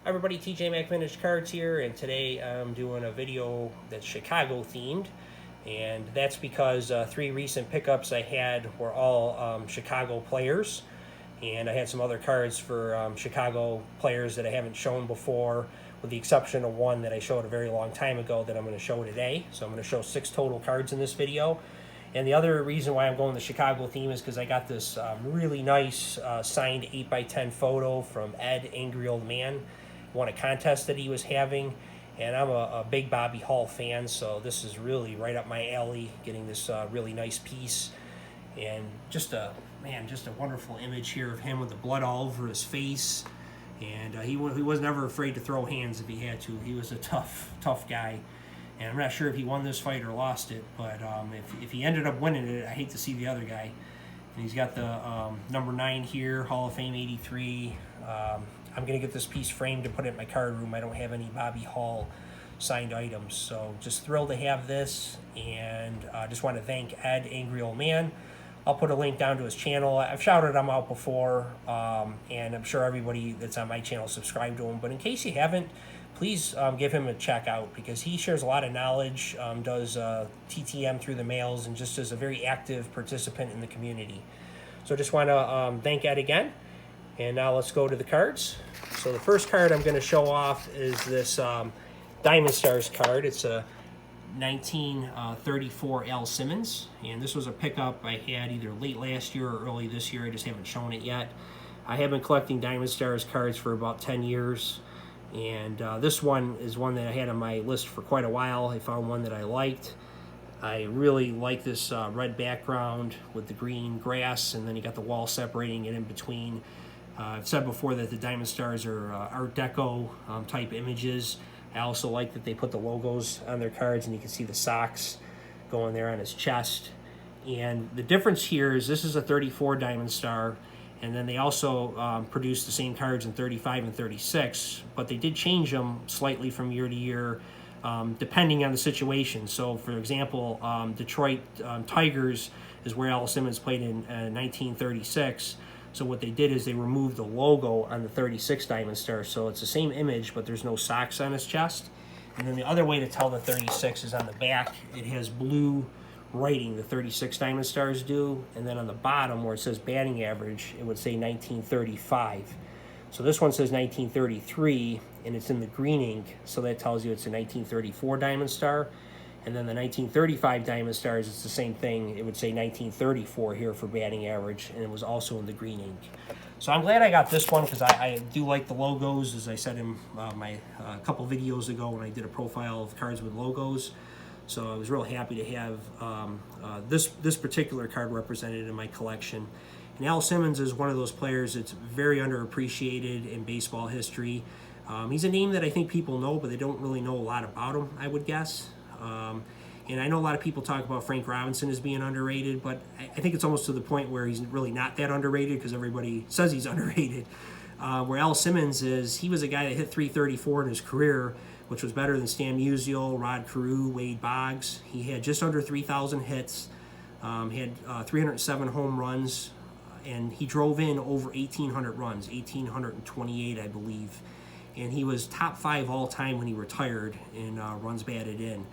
Hi everybody, TJ Mac Vintage Cards here, and today I'm doing a video that's Chicago themed, and that's because three recent pickups I had were all Chicago players, and I had some other cards for Chicago players that I haven't shown before, with the exception of one that I showed a very long time ago that I'm going to show today. So I'm going to show 6 total cards in this video. And the other reason why I'm going the Chicago theme is because I got this really nice signed 8x10 photo from Ed, Angry Old Man. Won a contest that he was having, and I'm a big Bobby Hall fan, so this is really right up my alley, getting this really nice piece. And just a wonderful image here of him with the blood all over his face. And he was never afraid to throw hands if he had to. He was a tough guy. And I'm not sure if he won this fight or lost it, but if he ended up winning it, I hate to see the other guy. And he's got the number 9 here, Hall of Fame 83. I'm going to get this piece framed to put it in my card room. I don't have any Bobby Hall signed items, so just thrilled to have this. And just want to thank Ed, Angry Old Man. I'll put a link down to his channel. I've shouted him out before, and I'm sure everybody that's on my channel subscribed to him. But in case you haven't, please give him a check out, because he shares a lot of knowledge, does TTM through the mails, and just is a very active participant in the community. So just want to thank Ed again. And now let's go to the cards. So the first card I'm going to show off is this Diamond Stars card. It's a 1934 Al Simmons, and this was a pickup I had either late last year or early this year. I just haven't shown it yet. I have been collecting Diamond Stars cards for about 10 years, and this one is one that I had on my list for quite a while. I found one that I liked. I really like this red background with the green grass, and then you got the wall separating it in between. I've said before that the Diamond Stars are Art Deco type images. I also like that they put the logos on their cards, and you can see the socks going there on his chest. And the difference here is this is a 34 Diamond Star, and then they also produce the same cards in 35 and 36, but they did change them slightly from year to year, depending on the situation. So, for example, Detroit Tigers is where Al Simmons played in 1936. So what they did is they removed the logo on the 36 Diamond Star. So it's the same image, but there's no socks on his chest. And then the other way to tell the 36 is on the back. It has blue writing, the 36 Diamond Stars do. And then on the bottom, where it says batting average, it would say 1935. So this one says 1933, and it's in the green ink. So that tells you it's a 1934 Diamond Star. And then the 1935 Diamond Stars, it's the same thing. It would say 1934 here for batting average, and it was also in the green ink. So I'm glad I got this one, because I do like the logos, as I said in my couple videos ago when I did a profile of cards with logos. So I was real happy to have this particular card represented in my collection. And Al Simmons is one of those players that's very underappreciated in baseball history. He's a name that I think people know, but they don't really know a lot about him, I would guess. And I know a lot of people talk about Frank Robinson as being underrated, but I think it's almost to the point where he's really not that underrated, because everybody says he's underrated. Where Al Simmons is, he was a guy that hit 334 in his career, which was better than Stan Musial, Rod Carew, Wade Boggs. He had just under 3,000 hits, he had 307 home runs, and he drove in over 1,800 runs, 1,828, I believe. And he was top 5 all time when he retired in runs batted in.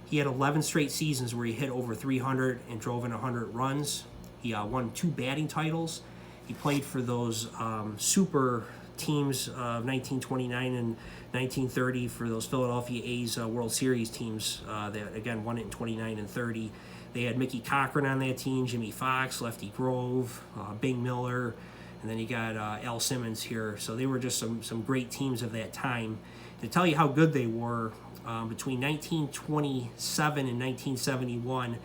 He had 11 straight seasons where he hit over 300 and drove in 100 runs. He won 2 batting titles. He played for those super teams of 1929 and 1930 for those Philadelphia A's World Series teams that, again, won it in 29 and 30. They had Mickey Cochran on that team, Jimmy Fox, Lefty Grove, Bing Miller, and then you got Al Simmons here. So they were just some great teams of that time. To tell you how good they were, between 1927 and 1971,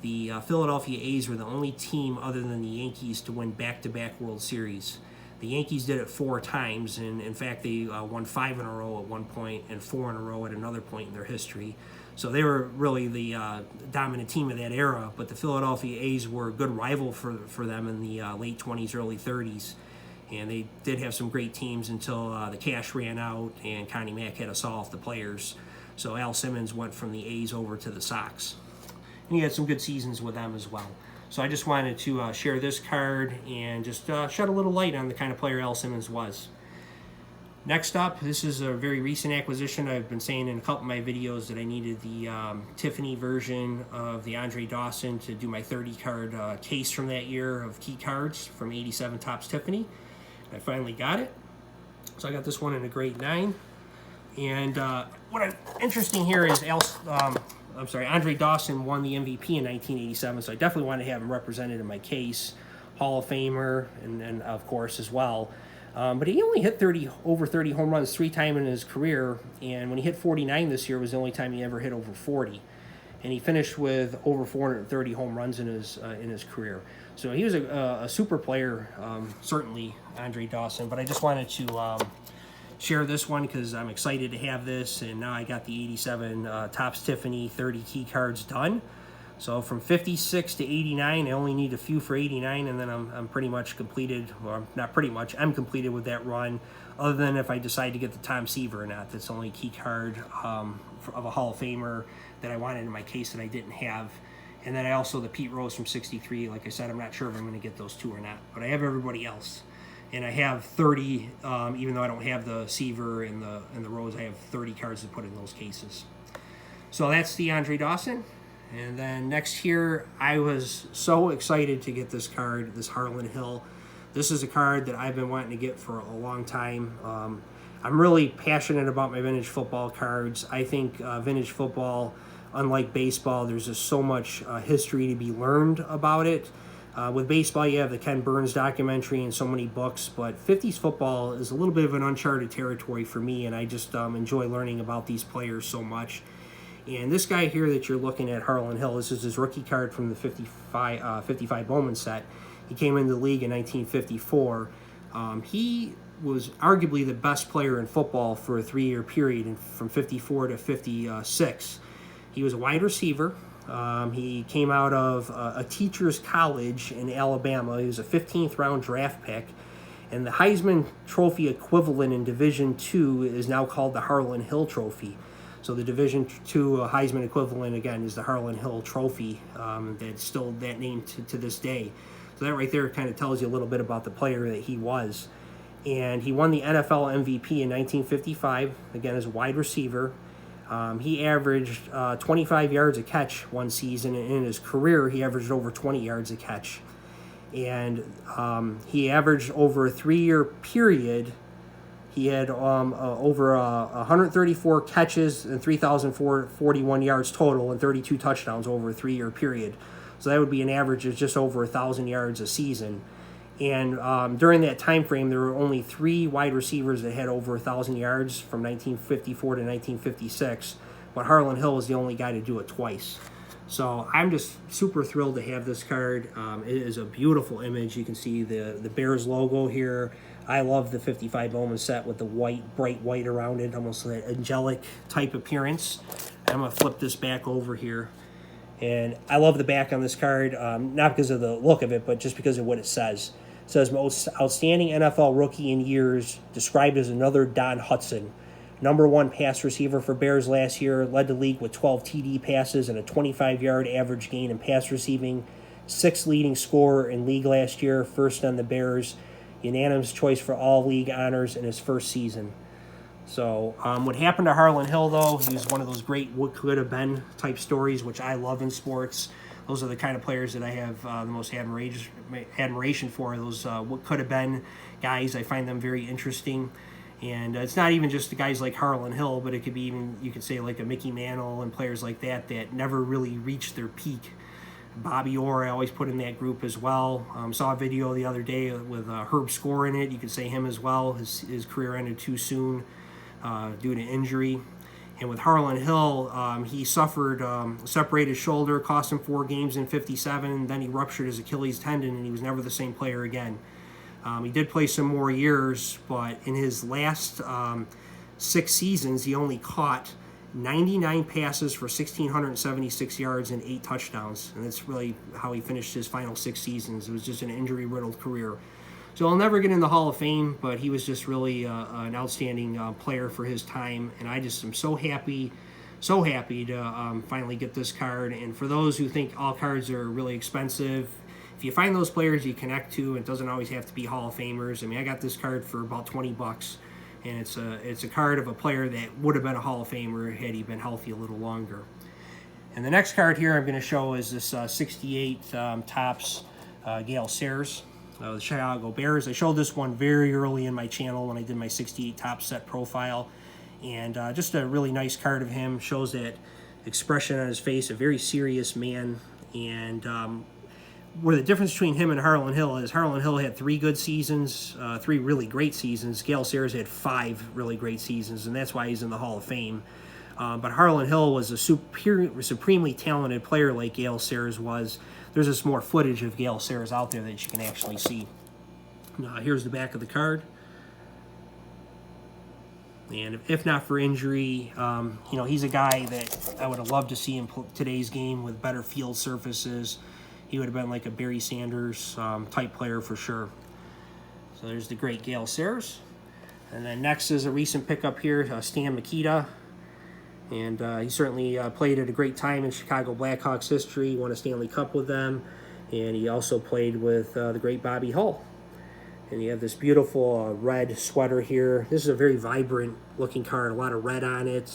the Philadelphia A's were the only team other than the Yankees to win back-to-back World Series. The Yankees did it 4 times, and in fact they won 5 in a row at one point and 4 in a row at another point in their history. So they were really the dominant team of that era, but the Philadelphia A's were a good rival for them in the late 20s, early 30s. And they did have some great teams until the cash ran out and Connie Mack had to saw off the players. So Al Simmons went from the A's over to the Sox. And he had some good seasons with them as well. So I just wanted to share this card and just shed a little light on the kind of player Al Simmons was. Next up, this is a very recent acquisition. I've been saying in a couple of my videos that I needed the Tiffany version of the Andre Dawson to do my 30-card case from that year of key cards from 87 Topps Tiffany. I finally got it. So I got this one in a grade 9. And interesting here is Andre Dawson won the MVP in 1987, so I definitely wanted to have him represented in my case. Hall of Famer, and of course as well. But he only hit over 30 home runs 3 times in his career, and when he hit 49 this year was the only time he ever hit over 40. And he finished with over 430 home runs in his career. So he was a super player, certainly, Andre Dawson. But I just wanted to share this one because I'm excited to have this, and now I got the 87 Topps Tiffany 30 key cards done. So from 56 to 89, I only need a few for 89, and then I'm pretty much completed. Well, not pretty much, I'm completed with that run, other than if I decide to get the Tom Seaver or not. That's the only key card of a Hall of Famer that I wanted in my case that I didn't have. And then I also, the Pete Rose from 63, like I said, I'm not sure if I'm going to get those 2 or not, but I have everybody else. And I have 30, even though I don't have the Seaver and the Rose, I have 30 cards to put in those cases. So that's the Andre Dawson. And then next here, I was so excited to get this card, this Harlan Hill. This is a card that I've been wanting to get for a long time. I'm really passionate about my vintage football cards. I think vintage football, unlike baseball, there's just so much history to be learned about it. With baseball, you have the Ken Burns documentary and so many books, but 50s football is a little bit of an uncharted territory for me, and I just enjoy learning about these players so much. And this guy here that you're looking at, Harlan Hill, this is his rookie card from the 55 Bowman set. He came into the league in 1954. He was arguably the best player in football for a 3-year period from 54 to 56. He was a wide receiver. He came out of a teacher's college in Alabama. He was a 15th round draft pick. And the Heisman Trophy equivalent in Division II is now called the Harlan Hill Trophy. So the Division II Heisman equivalent, again, is the Harlan Hill Trophy. That's still that name to this day. So that right there kind of tells you a little bit about the player that he was. And he won the NFL MVP in 1955, again, as a wide receiver. He averaged 25 yards a catch one season, and in his career, he averaged over 20 yards a catch. And he averaged over a 3-year period. He had over 134 catches and 3,441 yards total and 32 touchdowns over a 3-year period. So that would be an average of just over 1,000 yards a season. And during that time frame, there were only 3 wide receivers that had over 1,000 yards from 1954 to 1956. But Harlan Hill was the only guy to do it twice. So I'm just super thrilled to have this card. It is a beautiful image. You can see the Bears logo here. I love the 55 Bowman set with the bright white around it, almost that angelic type appearance. I'm going to flip this back over here. And I love the back on this card, not because of the look of it, but just because of what it says. It says, most outstanding NFL rookie in years, described as another Don Hutson. #1 pass receiver for Bears last year, led the league with 12 TD passes and a 25-yard average gain in pass receiving. 6th leading scorer in league last year, first on the Bears. Unanimous choice for all league honors in his first season. So what happened to Harlan Hill, though, he was one of those great what could have been type stories, which I love in sports. Those are the kind of players that I have the most admiration for. Those what could have been guys. I find them very interesting. And it's not even just the guys like Harlan Hill, but it could be even, you could say, like a Mickey Mantle and players like that never really reached their peak. Bobby Orr, I always put in that group as well. Saw a video the other day with Herb Score in it. You could say him as well. His career ended too soon due to injury. And with Harlan Hill, he suffered a separated shoulder, cost him 4 games in 57. Then he ruptured his Achilles tendon, and he was never the same player again. He did play some more years, but in his last 6 seasons, he only caught 99 passes for 1,676 yards and 8 touchdowns. And that's really how he finished his final 6 seasons. It was just an injury-riddled career. So I'll never get in the Hall of Fame, but he was just really an outstanding player for his time. And I just am so happy to finally get this card. And for those who think all cards are really expensive, if you find those players you connect to, it doesn't always have to be Hall of Famers. I mean, I got this card for about $20. and it's a card of a player that would have been a Hall of Famer had he been healthy a little longer. And the next card here I'm going to show is this 68 Topps Gayle Sayers, the Chicago Bears. I showed this one very early in my channel when I did my 68 Topps set profile, and just a really nice card of him. Shows that expression on his face, a very serious man. And where the difference between him and Harlan Hill is, Harlan Hill had 3 good seasons, 3 really great seasons. Gayle Sayers had 5 really great seasons, and that's why he's in the Hall of Fame. But Harlan Hill was a supremely talented player like Gayle Sayers was. There's just more footage of Gayle Sayers out there that you can actually see. Here's the back of the card. And if not for injury, you know, he's a guy that I would have loved to see in today's game with better field surfaces. He would have been like a Barry Sanders type player for sure. So there's the great Gayle Sayers. And then next is a recent pickup here, Stan Mikita. And he certainly played at a great time in Chicago Blackhawks history, won a Stanley Cup with them, and he also played with the great Bobby Hull. And you have this beautiful red sweater here. This is a very vibrant looking card, a lot of red on it,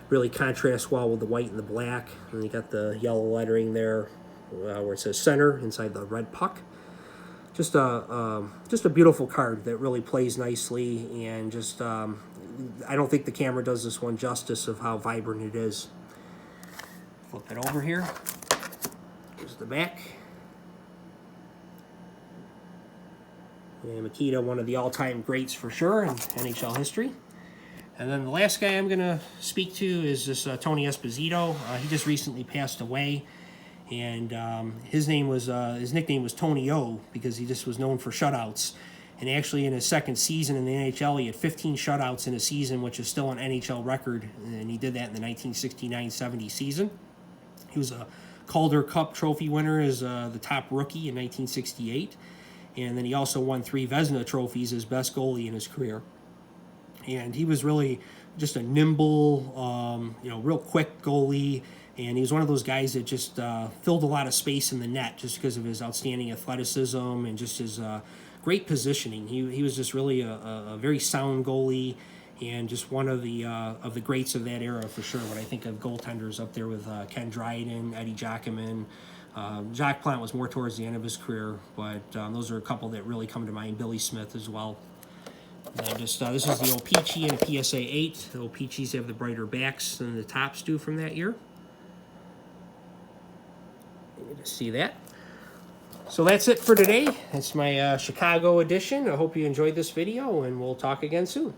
really contrasts well with the white and the black. And you got the yellow lettering there where it says center inside the red puck. Just a beautiful card that really plays nicely, and just I don't think the camera does this one justice of how vibrant it is. Flip it over here. Here's the back. And Mikita, one of the all-time greats for sure in NHL history. And then the last guy I'm going to speak to is this Tony Esposito. He just recently passed away, and his nickname was Tony O because he just was known for shutouts. And actually, in his second season in the NHL, he had 15 shutouts in a season, which is still an NHL record, and he did that in the 1969-70 season. He was a Calder Cup trophy winner as the top rookie in 1968, and then he also won 3 Vezina trophies as best goalie in his career. And he was really just a nimble, you know, real quick goalie, and he was one of those guys that just filled a lot of space in the net just because of his outstanding athleticism and just his great positioning. He was just really a very sound goalie, and just one of the greats of that era for sure. When I think of goaltenders, up there with Ken Dryden, Eddie Giacomin. Jacques Plante was more towards the end of his career, but those are a couple that really come to mind. Billy Smith as well. This is the O-Pee-Chee and a PSA 8. The O-Pee-Chees have the brighter backs than the Topps do from that year. You can just see that. So that's it for today. That's my Chicago edition. I hope you enjoyed this video, and we'll talk again soon.